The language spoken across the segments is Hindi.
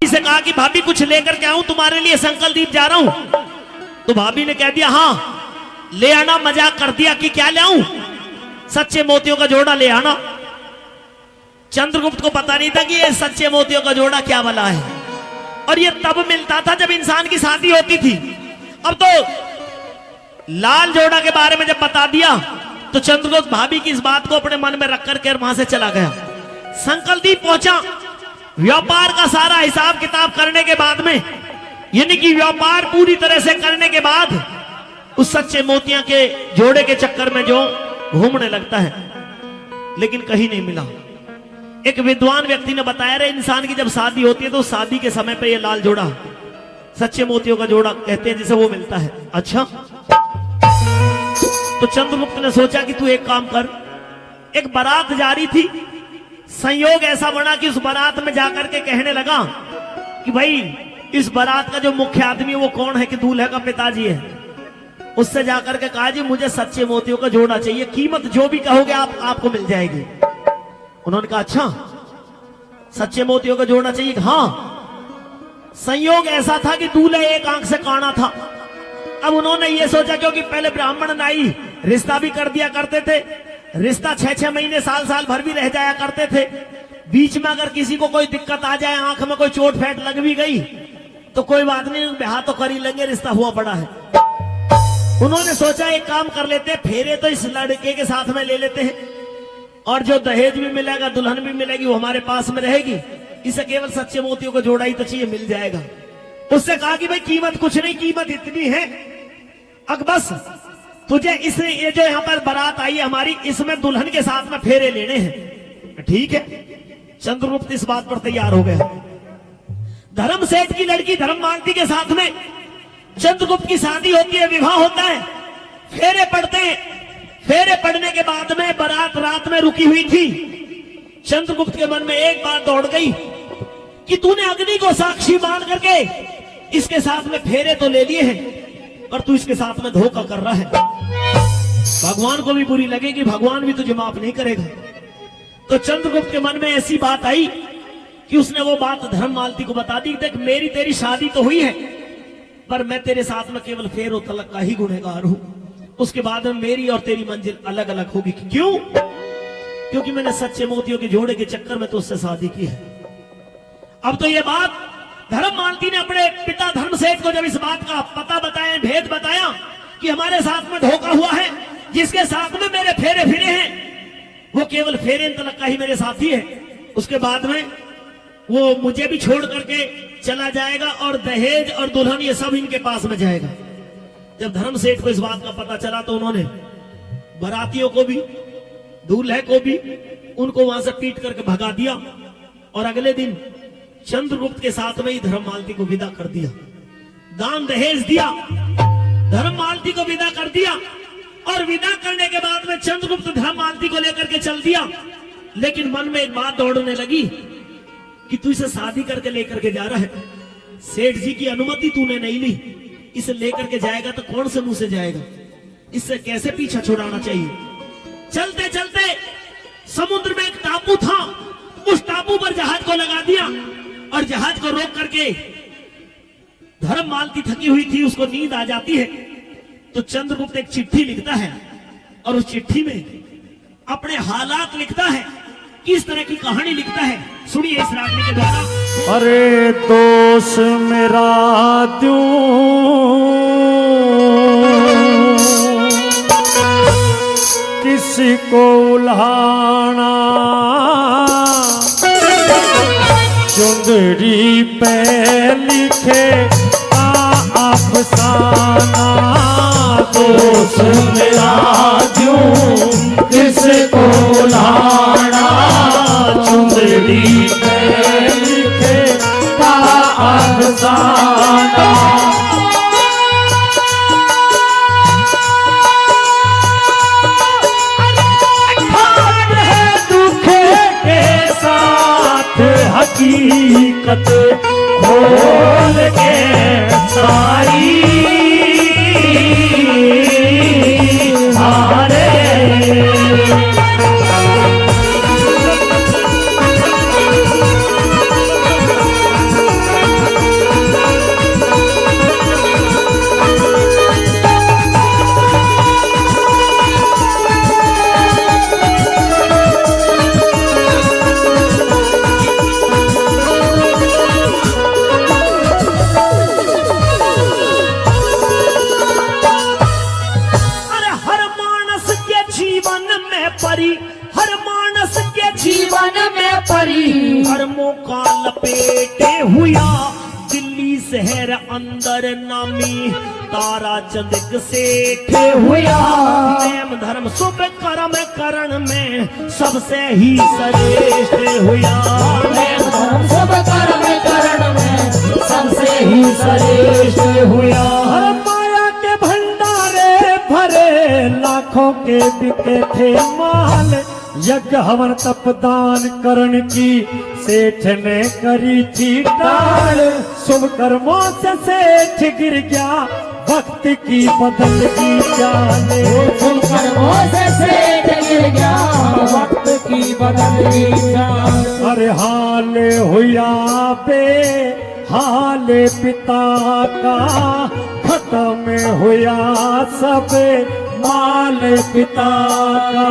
से कहा कि भाभी कुछ लेकर के आऊं तुम्हारे लिए, संकल्पदीप जा रहा हूं। तो भाभी ने कह दिया हाँ ले आना। मजाक कर दिया कि क्या ले आऊं, सच्चे मोतियों का जोड़ा ले आना। चंद्रगुप्त को पता नहीं था कि ये सच्चे मोतियों का जोड़ा क्या वाला है, और ये तब मिलता था जब इंसान की शादी होती थी। अब तो लाल जोड़ा के बारे में जब बता दिया तो चंद्रगुप्त भाभी की इस बात को अपने मन में रख करके वहां से चला गया। संकल्पदीप पहुंचा। व्यापार का सारा हिसाब किताब करने के बाद में, यानी कि व्यापार पूरी तरह से करने के बाद, उस सच्चे मोतियों के जोड़े के चक्कर में जो घूमने लगता है, लेकिन कहीं नहीं मिला। एक विद्वान व्यक्ति ने बताया रे इंसान की जब शादी होती है तो शादी के समय पे ये लाल जोड़ा, सच्चे मोतियों का जोड़ा कहते हैं जिसे, वो मिलता है। अच्छा, तो चंद्रगुप्त ने सोचा कि तू एक काम कर। एक बारात जा रही थी, संयोग ऐसा बना कि उस बारात में जाकर के कहने लगा कि भाई इस बारात का जो मुख्य आदमी वो कौन है, कि दूल्हे का पिताजी है। उससे जाकर के कहा जी मुझे सच्चे मोतियों का जोड़ा चाहिए, कीमत जो भी कहोगे आपको मिल जाएगी। उन्होंने कहा अच्छा सच्चे मोतियों का जोड़ा चाहिए। हाँ, संयोग ऐसा था कि दूल्हे एक आंख से काना था। अब उन्होंने ये सोचा क्योंकि पहले ब्राह्मण नाई रिश्ता भी कर दिया करते थे, रिश्ता 6-6 महीने साल भर भी रह जाया करते थे। बीच में अगर किसी को कोई दिक्कत आ जाए, आंख में कोई चोट फेंट लग भी गई तो कोई बात नहीं, ब्याह तो कर ही लेंगे, रिश्ता हुआ पड़ा है। उन्होंने सोचा एक काम कर लेते, फेरे तो इस लड़के के साथ में ले लेते हैं, और जो दहेज भी मिलेगा, दुल्हन भी मिलेगी, वो हमारे पास में रहेगी। इसे केवल सच्चे मोतियों को जोड़ा ही तो चाहिए, मिल जाएगा। उससे कहा कि भाई कीमत कुछ नहीं, कीमत इतनी है, अब बस तुझे इसने ये जो यहाँ पर बारात आई है हमारी, इसमें दुल्हन के साथ में फेरे लेने हैं। ठीक है, चंद्रगुप्त इस बात पर तैयार हो गया। धर्म सेठ की लड़की धर्ममालती के साथ में चंद्रगुप्त की शादी होती है, विवाह होता है, फेरे पड़ते हैं। फेरे पड़ने के बाद में बारात रात में रुकी हुई थी। चंद्रगुप्त के मन में एक बात दौड़ गई कि तूने अग्नि को साक्षी मान करके इसके साथ में फेरे तो ले लिए हैं, पर तू इसके साथ में धोखा कर रहा है। भगवान को भी बुरी लगेगी, भगवान भी तुझे माफ नहीं करेगा। तो चंद्रगुप्त के मन में ऐसी बात आई कि उसने वो बात धर्ममालती को बता दी, देख मेरी तेरी शादी तो हुई है, पर मैं तेरे साथ में केवल फेर और तलक का ही गुनहगार हूं। उसके बाद में मेरी और तेरी मंजिल अलग अलग होगी। क्यों? क्योंकि मैंने सच्चे मोतियों के जोड़े के चक्कर में तो उससे शादी की है। अब तो ये बात धर्ममालती ने अपने पिता धर्मसेठ को जब इस बात का पता बताया, भेद बताया कि हमारे साथ में धोखा हुआ है, जिसके साथ में मेरे फेरे फिरे हैं वो केवल फेरे तलक का ही मेरे साथी है, उसके बाद में वो मुझे भी छोड़ करके चला जाएगा और दहेज और दुल्हन ये सब इनके पास में जाएगा। जब धर्मसेठ को इस बात का पता चला तो उन्होंने बारातियों को भी, दूल्हे को भी, उनको वहां से पीट करके भगा दिया, और अगले दिन चंद्रगुप्त के साथ में ही धर्ममालती को विदा कर दिया। दान दहेज दिया, धर्ममालती को विदा कर दिया, और विदा करने के बाद में चंद्रगुप्त धर्ममालती को लेकर के चल दिया। लेकिन मन में एक बात दौड़ने लगी कि तू इसे शादी करके लेकर के जा रहा है, सेठ जी की अनुमति तूने नहीं ली, इसे लेकर के जाएगा तो कौन से मुंह से जाएगा, इससे कैसे पीछा छुड़ाना चाहिए। चलते चलते समुद्र में एक टापू था, उस टापू पर जहाज को लगा दिया, और जहाज को रोक करके धर्ममालती थकी हुई थी, उसको नींद आ जाती है। तो चंद्रगुप्त एक चिट्ठी लिखता है, और उस चिट्ठी में अपने हालात लिखता है, किस तरह की कहानी लिखता है, सुनिए इस रागनी के द्वारा। अरे दोष मेरा दूं किसी को उल्हाना, चुंदरी पे लिखे अफसाना। दोष मेरा दूं किसको उल्हाना, चुंदरी पे लिखे अफसाना। हकीकत खोल के सारी हारे हुआ दिल्ली शहर अंदर नामी तारा चंद सेठ हुआ नेम धर्म शुभ कर्म करण में सबसे ही श्रेष्ठ हुआ नेम धर्म सब कर्म करण में सबसे ही श्रेष्ठ हुआ। हर माया के भंडारे भरे लाखों के बिके थे माल यज्ञ हवन तप दान करण की सेठ ने करी थी टाल शुभ कर्मों से सेठ गिर गया वक्त की बदल की चाल शुभ कर्मों से सेठ गिर गया वक्त की बदल की चाल। अरे हाल हुआ बे हाल पिता का खत्म हुआ सब माल पिता का।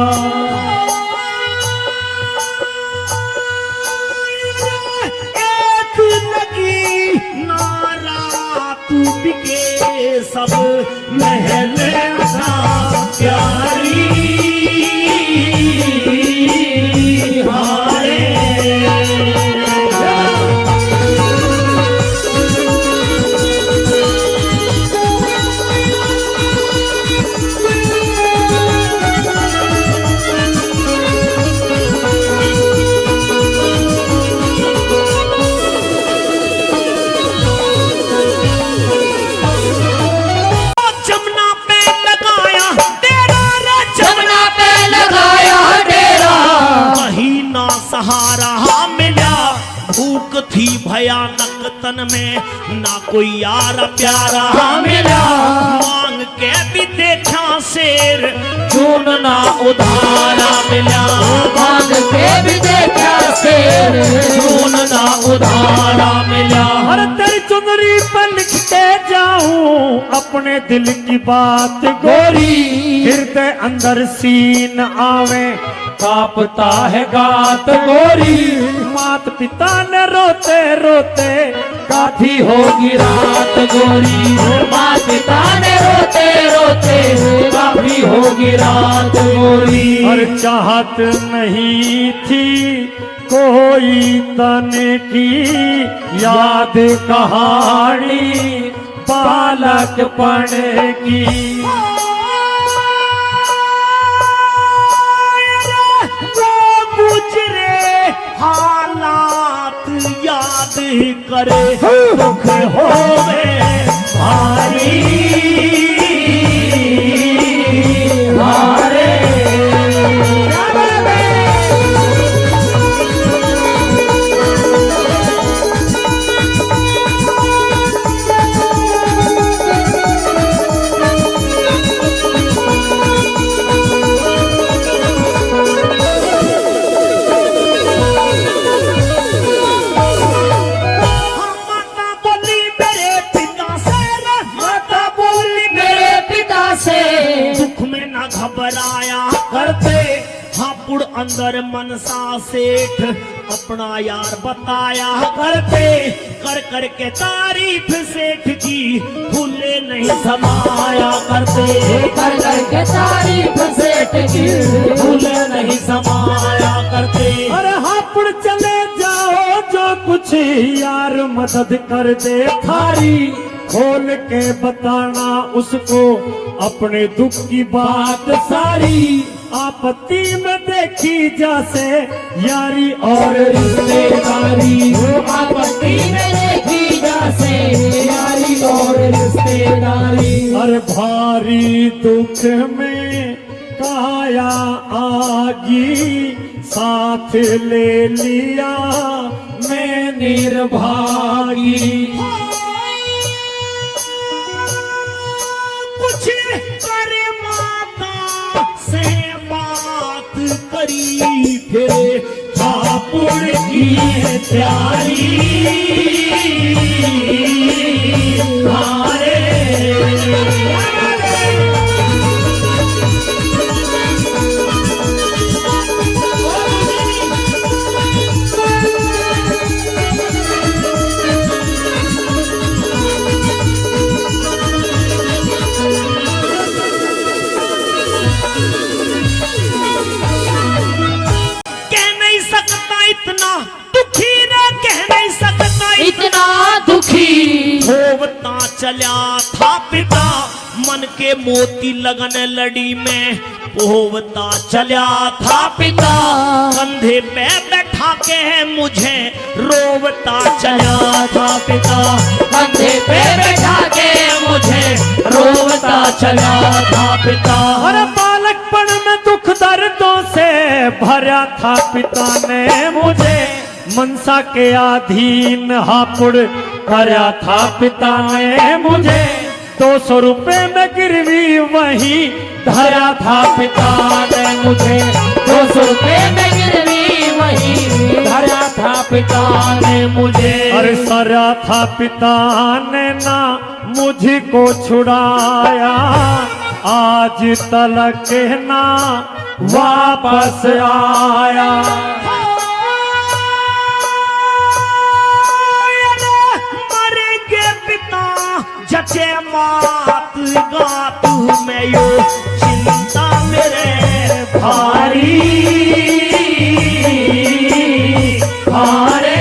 एक लगी नारा तू बिके सब महल सा प्यारी हारे सहारा मिला भूख थी भयानक तन में ना कोई यार प्यारा मिला मांग के भी देखा शेर चून ना उधारा मिला मांग के भी देखा शेर चून ना उधारा मिला। हर तेरी चुनरी पर लिखते जाऊं अपने दिल की बात गोरी हृदय अंदर सीन आवे कांपता है गात गोरी मात पिता ने रोते रोते काठी होगी रात गोरी माँ पिता ने रोते रोते काफी होगी रात गोरी। और चाहत नहीं थी कोई तन की याद कहानी बालक पढ़ की हालात याद करे दुख होवे भारी हारे घबराया करते हापुड़ अंदर मनसा सेठ अपना यार बताया करते कर कर के तारीफ सेठ की भूले नहीं समाया करते कर कर के तारीफ सेठ की भूले नहीं समाया करते। अरे हापुड़ चले जाओ जो कुछ यार मदद कर दे थारी खोल के बताना उसको अपने दुख की बात सारी आपत्ति में देखी जैसे यारी और रिश्तेदारी आपत्ति में देखी जैसे यारी और रिश्तेदारी। हर भारी दुख में काया आगी साथ ले लिया मैं निर्भागी कुछ कर माता से बात करी फिर हापुड़ की प्यारी हारे इतना दुखी न कह नहीं सकता चला था पिता, मन के मोती लगन लड़ी में पोवता चला था पिता, कंधे पे बैठा के मुझे रोवता चला था पिता, कंधे पे बैठा के मुझे रोवता चला था पिता। और बालकपन में दुख दर्दों से भरा था पिता ने मुझे, मनसा के अधीन हापुड़ भरा था पिता ने मुझे, 200 रुपए में गिरवी वही धरा था पिता ने मुझे, 200 रुपए में गिरवी वही धरा था पिता ने मुझे। अरे सरा था पिता ने ना मुझको छुड़ाया, आज तलक ना वापस आया। जचे मात गात में यो चिंता मेरे भारी भारे।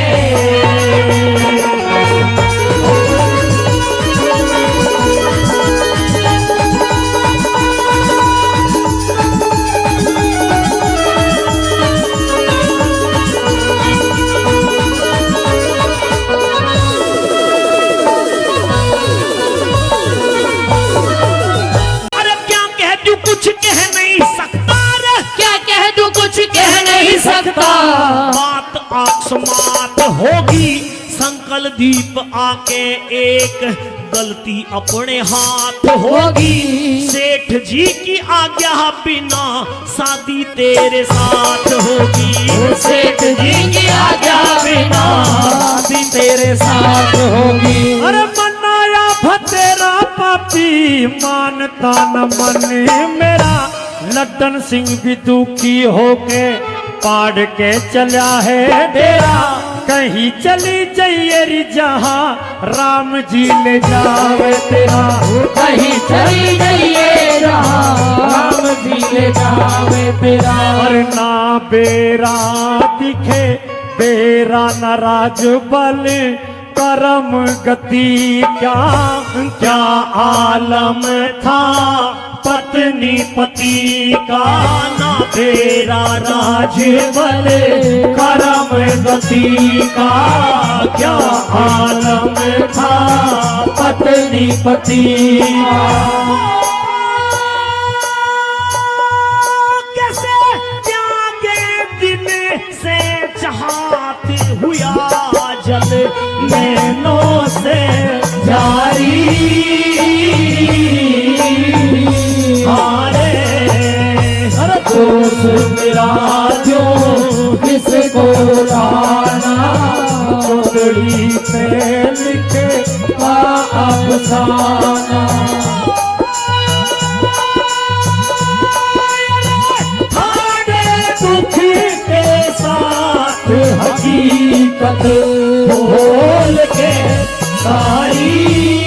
सकता बात आसमात होगी, संकल दीप आके एक गलती अपने हाथ होगी, सेठ जी की आज्ञा बिना शादी तेरे साथ होगी, सेठ जी की आज्ञा बिना शादी तेरे साथ होगी। अरे मनाया भतेरा पापी मानता न मन मेरा, लड्डन सिंह भी दुखी होके पाड़ के चला है डेरा, कहीं चली जाइए जहाँ राम जी ले जावे तेरा, कहीं चली जाइए जहाँ राम जी ले जावे तेरा। और ना बेरा दिखे बेरा न राजबल, करम गति क्या क्या आलम था पत्नी पति का, ना तेरा राजबल करम गति का क्या आलम था पत्नी पति का। कैसे त्यागे दिन से चाहत हुआ जल नैनों से जारी हारे। हर दोष मेरा जो किसको लाना, टुकड़ी पे लिखे का अफसाना। दुखी के साथ हकीकत बोल के सारी